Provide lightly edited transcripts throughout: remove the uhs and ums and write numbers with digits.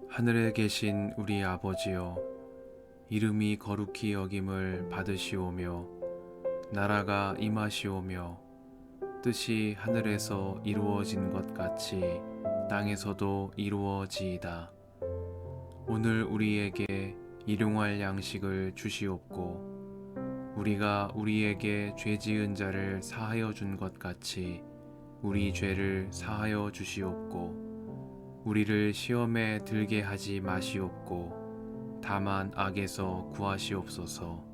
하늘에 계신 우리 아버지여, 이름이 거룩히 여김을 받으시오며 나라가 임하시오며 뜻이 하늘에서 이루어진 것 같이 땅에서도 이루어지이다. 오늘 우리에게 일용할 양식을 주시옵고 우리가 우리에게 죄 지은 자를 사하여 준 것 같이 우리 죄를 사하여 주시옵고 우리를 시험에 들게 하지 마시옵고 다만 악에서 구하시옵소서.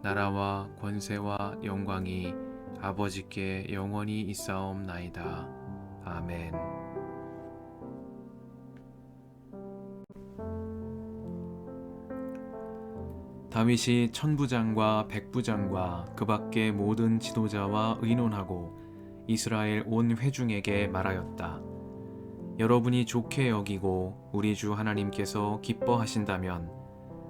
나라와 권세와 영광이 아버지께 영원히 있사옵나이다. 아멘. 다윗이 천부장과 백부장과 그 밖의 모든 지도자와 의논하고 이스라엘 온 회중에게 말하였다. 여러분이 좋게 여기고 우리 주 하나님께서 기뻐하신다면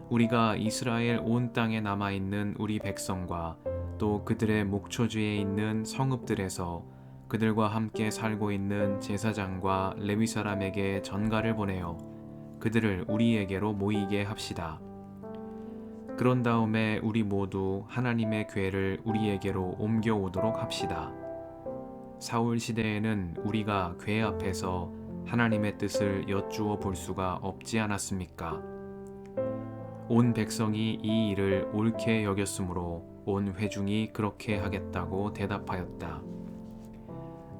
우리가 이스라엘 온 땅에 남아있는 우리 백성과 또 그들의 목초지에 있는 성읍들에서 그들과 함께 살고 있는 제사장과 레위 사람에게 전가를 보내어 그들을 우리에게로 모이게 합시다. 그런 다음에 우리 모두 하나님의 궤를 우리에게로 옮겨오도록 합시다. 사울 시대에는 우리가 궤 앞에서 하나님의 뜻을 여쭈어 볼 수가 없지 않았습니까? 온 백성이 이 일을 옳게 여겼으므로 온 회중이 그렇게 하겠다고 대답하였다.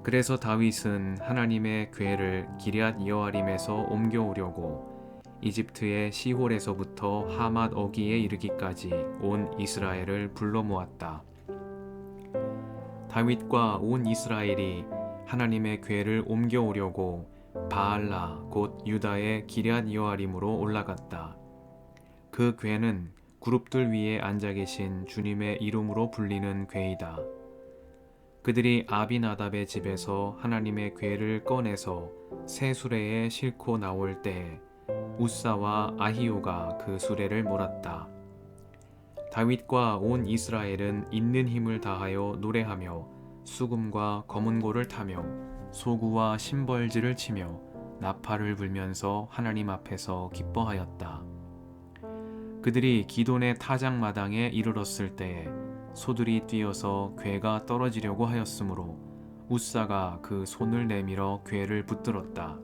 그래서 다윗은 하나님의 궤를 기럇 여아림에서 옮겨오려고 이집트의 시홀에서부터 하맛 어기에 이르기까지 온 이스라엘을 불러 모았다. 다윗과 온 이스라엘이 하나님의 궤를 옮겨오려고 바알라 곧 유다의 기럇 여아림으로 올라갔다. 그 궤는 그룹들 위에 앉아 계신 주님의 이름으로 불리는 궤이다. 그들이 아비나답의 집에서 하나님의 궤를 꺼내서 새 수레에 싣고 나올 때에 우사와 아히오가 그 수레를 몰았다. 다윗과 온 이스라엘은 있는 힘을 다하여 노래하며 수금과 검은고를 타며 소구와 심벌지를 치며 나팔을 불면서 하나님 앞에서 기뻐하였다. 그들이 기돈의 타작마당에 이르렀을 때에 소들이 뛰어서 궤가 떨어지려고 하였으므로 우사가 그 손을 내밀어 궤를 붙들었다.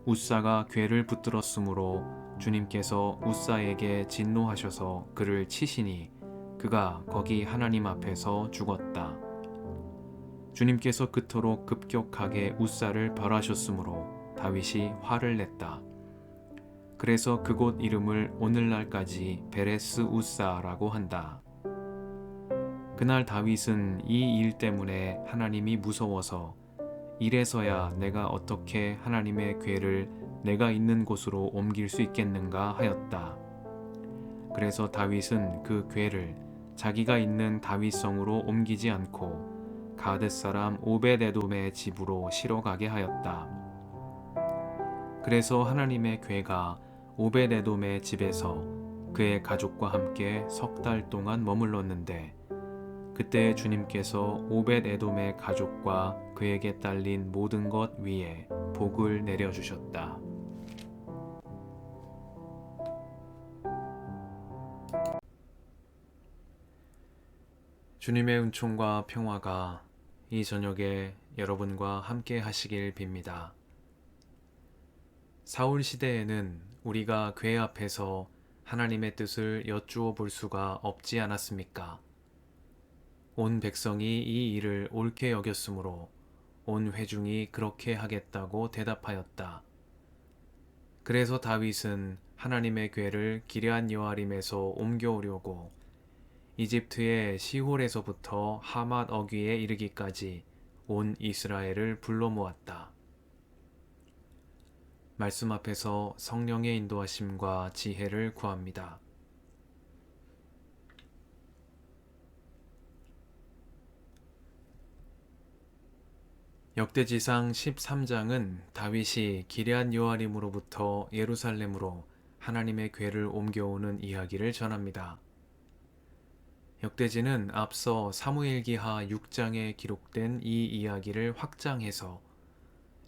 우사가 궤를 붙들었으므로 주님께서 우사에게 진노하셔서 그를 치시니 그가 거기 하나님 앞에서 죽었다. 주님께서 그토록 급격하게 우사를 벌하셨으므로 다윗이 화를 냈다. 그래서 그곳 이름을 오늘날까지 베레스 우사라고 한다. 그날 다윗은 이 일 때문에 하나님이 무서워서 이래서야 내가 어떻게 하나님의 궤를 내가 있는 곳으로 옮길 수 있겠는가 하였다. 그래서 다윗은 그 궤를 자기가 있는 다윗성으로 옮기지 않고 가드 사람 오벳에돔의 집으로 실어 가게 하였다. 그래서 하나님의 궤가 오벳에돔의 집에서 그의 가족과 함께 석 달 동안 머물렀는데 그때 주님께서 오벳에돔의 가족과 그에게 딸린 모든 것 위에 복을 내려주셨다. 주님의 은총과 평화가 이 저녁에 여러분과 함께 하시길 빕니다. 사울 시대에는 우리가 궤 앞에서 하나님의 뜻을 여쭈어 볼 수가 없지 않았습니까? 온 백성이 이 일을 옳게 여겼으므로 온 회중이 그렇게 하겠다고 대답하였다. 그래서 다윗은 하나님의 궤를 기럇 여아림에서 옮겨오려고 이집트의 시홀에서부터 하맛 어귀에 이르기까지 온 이스라엘을 불러 모았다. 말씀 앞에서 성령의 인도하심과 지혜를 구합니다. 역대지상 13장은 다윗이 기럇 여아림으로부터 예루살렘으로 하나님의 궤를 옮겨오는 이야기를 전합니다. 역대지는 앞서 사무엘기하 6장에 기록된 이 이야기를 확장해서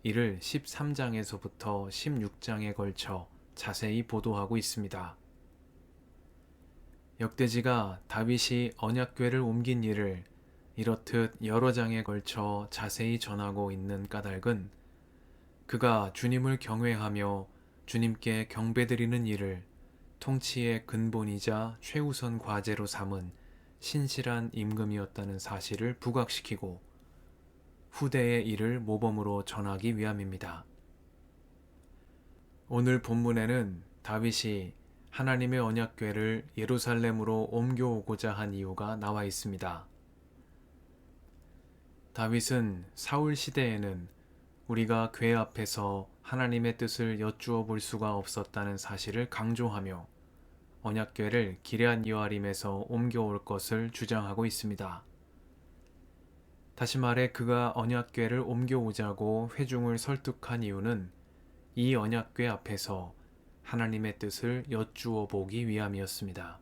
이를 13장에서부터 16장에 걸쳐 자세히 보도하고 있습니다. 역대지가 다윗이 언약궤를 옮긴 일을 이렇듯 여러 장에 걸쳐 자세히 전하고 있는 까닭은 그가 주님을 경외하며 주님께 경배드리는 일을 통치의 근본이자 최우선 과제로 삼은 신실한 임금이었다는 사실을 부각시키고 후대의 일을 모범으로 전하기 위함입니다. 오늘 본문에는 다윗이 하나님의 언약궤를 예루살렘으로 옮겨오고자 한 이유가 나와 있습니다. 다윗은 사울 시대에는 우리가 궤 앞에서 하나님의 뜻을 여쭈어 볼 수가 없었다는 사실을 강조하며 언약궤를 기럇 여아림에서 옮겨올 것을 주장하고 있습니다. 다시 말해 그가 언약궤를 옮겨오자고 회중을 설득한 이유는 이 언약궤 앞에서 하나님의 뜻을 여쭈어 보기 위함이었습니다.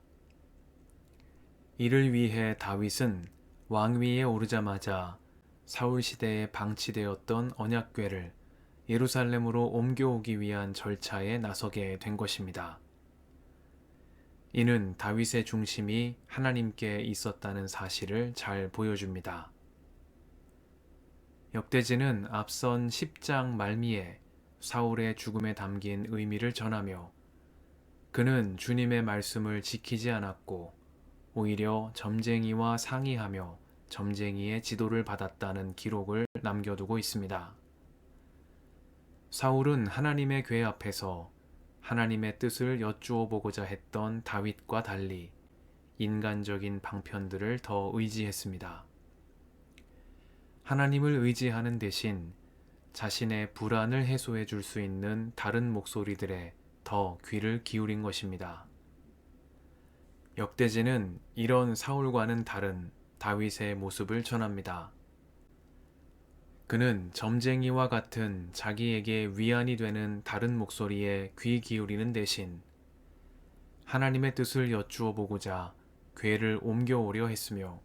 이를 위해 다윗은 왕위에 오르자마자 사울 시대에 방치되었던 언약궤를 예루살렘으로 옮겨오기 위한 절차에 나서게 된 것입니다. 이는 다윗의 중심이 하나님께 있었다는 사실을 잘 보여줍니다. 역대지는 앞선 10장 말미에 사울의 죽음에 담긴 의미를 전하며 그는 주님의 말씀을 지키지 않았고 오히려 점쟁이와 상의하며 점쟁이의 지도를 받았다는 기록을 남겨두고 있습니다. 사울은 하나님의 궤 앞에서 하나님의 뜻을 여쭈어 보고자 했던 다윗과 달리 인간적인 방편들을 더 의지했습니다. 하나님을 의지하는 대신 자신의 불안을 해소해 줄 수 있는 다른 목소리들에 더 귀를 기울인 것입니다. 역대지는 이런 사울과는 다른 다윗의 모습을 전합니다. 그는 점쟁이와 같은 자기에게 위안이 되는 다른 목소리에 귀 기울이는 대신 하나님의 뜻을 여쭈어 보고자 궤를 옮겨오려 했으며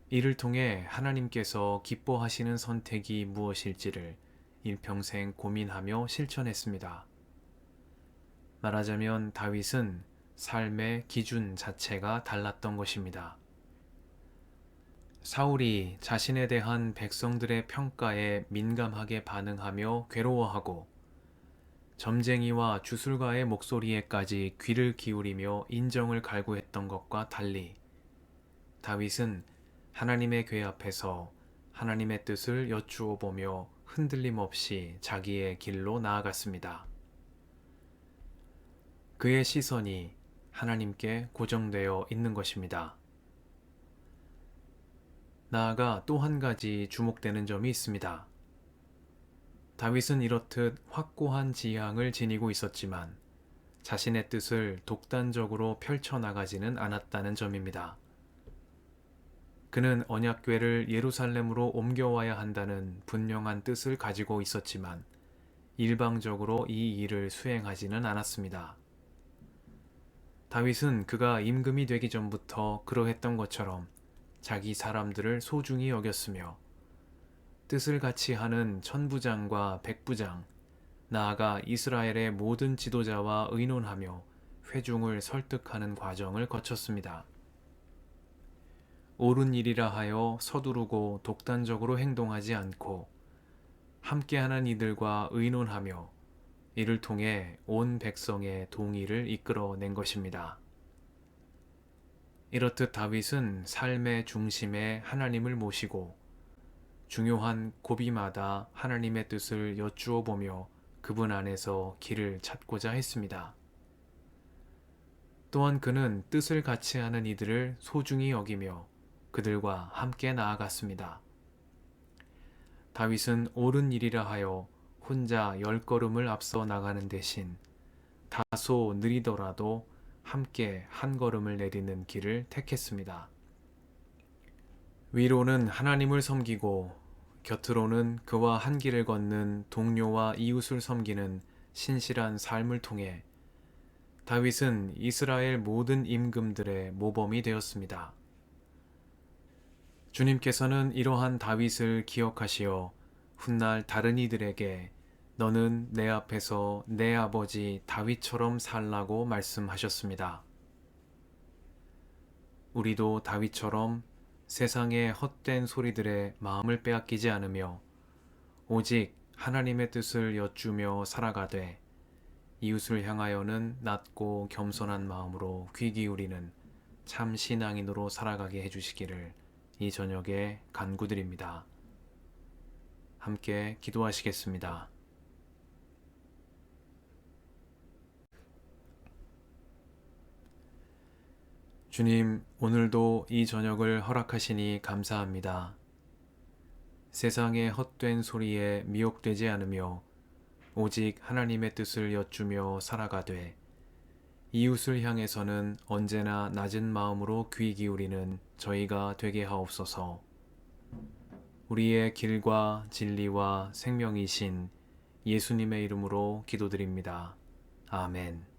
이를 통해 하나님께서 기뻐하시는 선택이 무엇일지를 일평생 고민하며 실천했습니다. 말하자면 다윗은 삶의 기준 자체가 달랐던 것입니다. 사울이 자신에 대한 백성들의 평가에 민감하게 반응하며 괴로워하고 점쟁이와 주술가의 목소리에까지 귀를 기울이며 인정을 갈구했던 것과 달리 다윗은 하나님의 궤 앞에서 하나님의 뜻을 여쭈어 보며 흔들림 없이 자기의 길로 나아갔습니다. 그의 시선이 하나님께 고정되어 있는 것입니다. 나아가 또 한 가지 주목되는 점이 있습니다. 다윗은 이렇듯 확고한 지향을 지니고 있었지만 자신의 뜻을 독단적으로 펼쳐나가지는 않았다는 점입니다. 그는 언약궤를 예루살렘으로 옮겨와야 한다는 분명한 뜻을 가지고 있었지만 일방적으로 이 일을 수행하지는 않았습니다. 다윗은 그가 임금이 되기 전부터 그러했던 것처럼 자기 사람들을 소중히 여겼으며 뜻을 같이 하는 천부장과 백부장, 나아가 이스라엘의 모든 지도자와 의논하며 회중을 설득하는 과정을 거쳤습니다. 옳은 일이라 하여 서두르고 독단적으로 행동하지 않고 함께하는 이들과 의논하며 이를 통해 온 백성의 동의를 이끌어낸 것입니다. 이렇듯 다윗은 삶의 중심에 하나님을 모시고 중요한 고비마다 하나님의 뜻을 여쭈어 보며 그분 안에서 길을 찾고자 했습니다. 또한 그는 뜻을 같이 하는 이들을 소중히 여기며 그들과 함께 나아갔습니다. 다윗은 옳은 일이라 하여 혼자 10걸음을 앞서 나가는 대신 다소 느리더라도 함께 한 걸음을 내딛는 길을 택했습니다. 위로는 하나님을 섬기고 곁으로는 그와 한 길을 걷는 동료와 이웃을 섬기는 신실한 삶을 통해 다윗은 이스라엘 모든 임금들의 모범이 되었습니다. 주님께서는 이러한 다윗을 기억하시어 훗날 다른 이들에게 너는 내 앞에서 내 아버지 다윗처럼 살라고 말씀하셨습니다. 우리도 다윗처럼 세상의 헛된 소리들에 마음을 빼앗기지 않으며 오직 하나님의 뜻을 여쭈며 살아가되 이웃을 향하여는 낮고 겸손한 마음으로 귀 기울이는 참 신앙인으로 살아가게 해주시기를 이 저녁에 간구드립니다. 함께 기도하시겠습니다. 주님, 오늘도 이 저녁을 허락하시니 감사합니다. 세상의 헛된 소리에 미혹되지 않으며 오직 하나님의 뜻을 여쭈며 살아가되 이웃을 향해서는 언제나 낮은 마음으로 귀 기울이는 저희가 되게 하옵소서. 우리의 길과 진리와 생명이신 예수님의 이름으로 기도드립니다. 아멘.